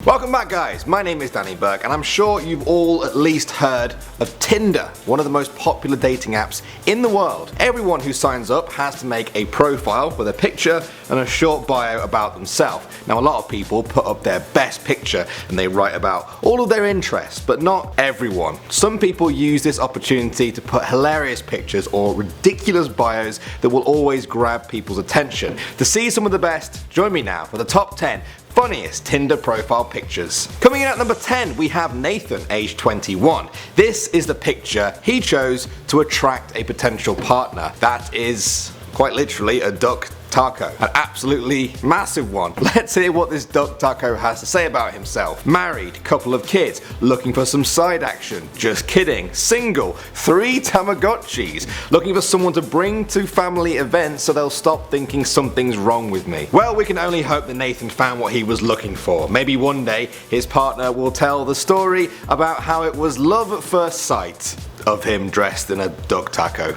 Welcome back guys, my name is Danny Burke and I'm sure you've all at least heard of Tinder, one of the most popular dating apps in the world. Everyone who signs up has to make a profile with a picture and a short bio about themselves. Now a lot of people put up their best picture and they write about all of their interests, but not everyone. Some people use this opportunity to put hilarious pictures or ridiculous bios that will always grab people's attention. To see some of the best, join me now for the top 10 funniest Tinder profile pictures. Coming in at number 10 we have Nathan, age 21. This is the picture he chose to attract a potential partner. That is quite literally a duck taco. An absolutely massive one. Let's hear what this duck taco has to say about himself. Married, couple of kids, looking for some side action, just kidding, single, 3 Tamagotchis, looking for someone to bring to family events so they'll stop thinking something's wrong with me. Well, we can only hope that Nathan found what he was looking for. Maybe one day his partner will tell the story about how it was love at first sight of him dressed in a duck taco.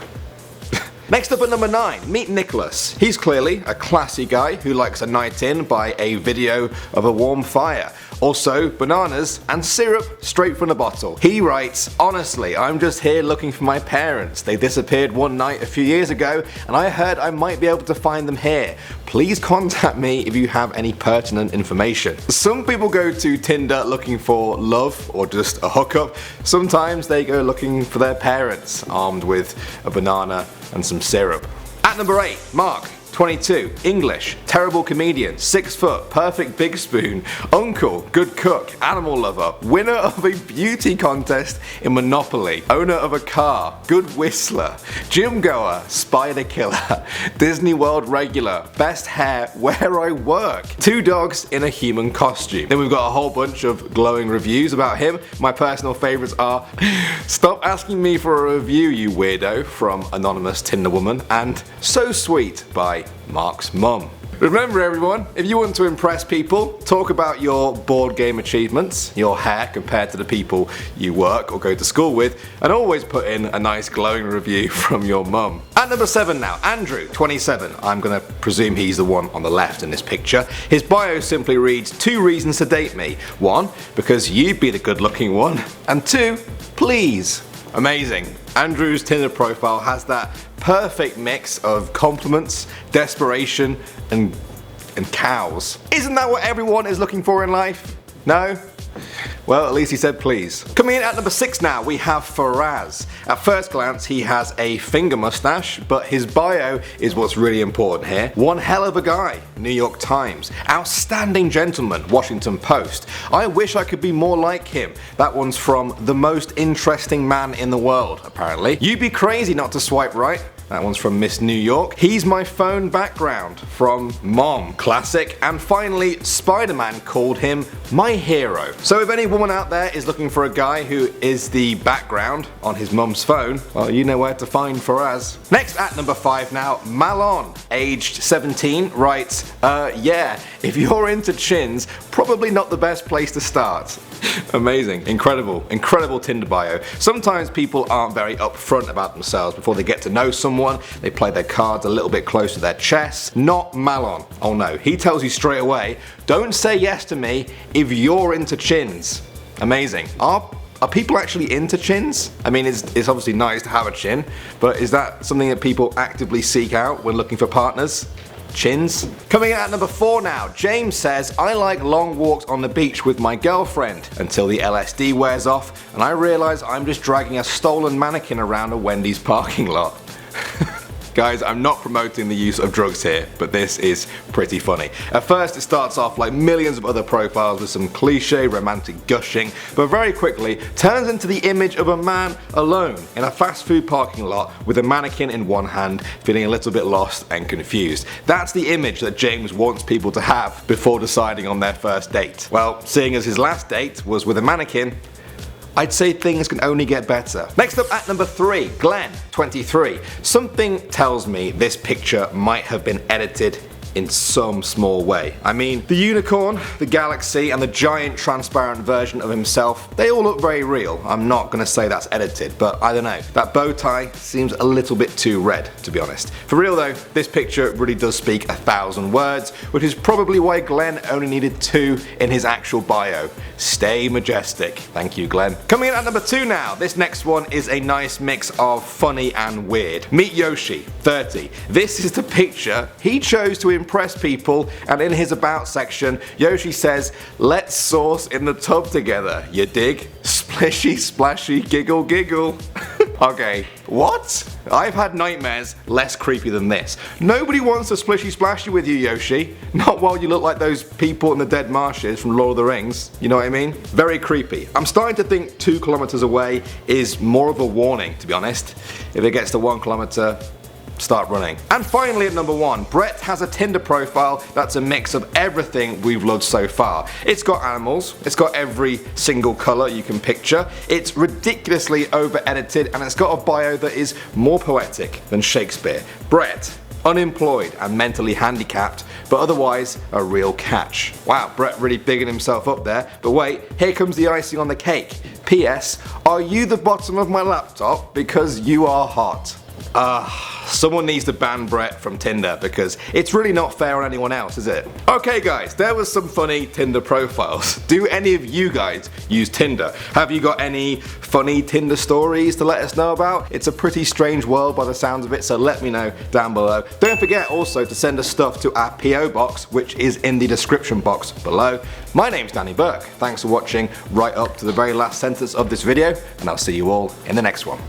Next up at number 9, meet Nicholas. He's clearly a classy guy who likes a night in by a video of a warm fire. Also bananas and syrup straight from the bottle. He writes, honestly, I'm just here looking for my parents. They disappeared one night a few years ago and I heard I might be able to find them here. Please contact me if you have any pertinent information. Some people go to Tinder looking for love or just a hookup. Sometimes they go looking for their parents armed with a banana and some syrup. At number 8, Mark, 22, English, terrible comedian, 6 foot, perfect big spoon, uncle, good cook, animal lover, winner of a beauty contest in Monopoly, owner of a car, good whistler, gym goer, spider killer, Disney World regular, best hair where I work, 2 dogs in a human costume. Then we've got a whole bunch of glowing reviews about him. My personal favourites are stop asking me for a review you weirdo from anonymous Tinder woman and so sweet by Mark's mum. Remember everyone, if you want to impress people, talk about your board game achievements, your hair compared to the people you work or go to school with, and always put in a nice glowing review from your mum. At number 7 now, Andrew, 27. I'm gonna presume he's the one on the left in this picture. His bio simply reads 2 reasons to date me. 1, because you'd be the good looking one, and 2, please. Amazing. Andrew's Tinder profile has that perfect mix of compliments, desperation, and cows. Isn't that what everyone is looking for in life? No? Well, at least he said please. Coming in at number 6 now, we have Faraz. At first glance, he has a finger mustache, but his bio is what's really important here. One hell of a guy, New York Times. Outstanding gentleman, Washington Post. I wish I could be more like him. That one's from the most interesting man in the world, apparently. You'd be crazy not to swipe right. That one's from Miss New York. He's my phone background from Mom. Classic. And finally, Spider-Man called him my hero. So if any woman out there is looking for a guy who is the background on his mum's phone, well, you know where to find Faraz. Next at number 5 now, Malon, aged 17, writes, yeah, if you're into chins, probably not the best place to start. Amazing, incredible Tinder bio. Sometimes people aren't very upfront about themselves before they get to know someone. They play their cards a little bit close to their chest. Not Malon. Oh no, he tells you straight away, don't say yes to me if you're into chins. Amazing. Are people actually into chins? I mean, it's obviously nice to have a chin, but is that something that people actively seek out when looking for partners? Chins. Coming in at number 4 now, James says, I like long walks on the beach with my girlfriend until the LSD wears off and I realise I'm just dragging a stolen mannequin around a Wendy's parking lot. Guys, I'm not promoting the use of drugs here, but this is pretty funny. At first it starts off like millions of other profiles with some cliche romantic gushing, but very quickly turns into the image of a man alone in a fast food parking lot with a mannequin in one hand, feeling a little bit lost and confused. That's the image that James wants people to have before deciding on their first date. Well, seeing as his last date was with a mannequin, I'd say things can only get better. Next up at number 3, Glenn, 23. Something tells me this picture might have been edited in some small way. I mean, the unicorn, the galaxy, and the giant transparent version of himself, they all look very real. I'm not gonna say that's edited, but I don't know. That bow tie seems a little bit too red, to be honest. For real though, this picture really does speak 1,000 words, which is probably why Glenn only needed 2 in his actual bio. Stay majestic. Thank you, Glenn. Coming in at number 2 now, this next one is a nice mix of funny and weird. Meet Yoshi, 30. This is the picture he chose to impress people, and in his about section, Yoshi says, "Let's sauce in the tub together, you dig? Splishy, splashy, giggle, giggle." Okay, what? I've had nightmares less creepy than this. Nobody wants to splishy splashy with you, Yoshi. Not while you look like those people in the dead marshes from Lord of the Rings. You know what I mean? Very creepy. I'm starting to think 2 kilometers away is more of a warning, to be honest. If it gets to 1 kilometer, start running. And finally at number 1, Brett has a Tinder profile that's a mix of everything we've loved so far. It's got animals, it's got every single colour you can picture, it's ridiculously over edited, and it's got a bio that is more poetic than Shakespeare. Brett, unemployed and mentally handicapped, but otherwise a real catch. Wow, Brett really bigging himself up there, but wait, here comes the icing on the cake. P.S. Are you the bottom of my laptop? Because you are hot. Someone needs to ban Brett from Tinder because it's really not fair on anyone else, is it? Okay guys, there was some funny Tinder profiles. Do any of you guys use Tinder? Have you got any funny Tinder stories to let us know about? It's a pretty strange world by the sounds of it, so let me know down below. Don't forget also to send us stuff to our PO box, which is in the description box below. My name's Danny Burke. Thanks for watching right up to the very last sentence of this video, and I'll see you all in the next one.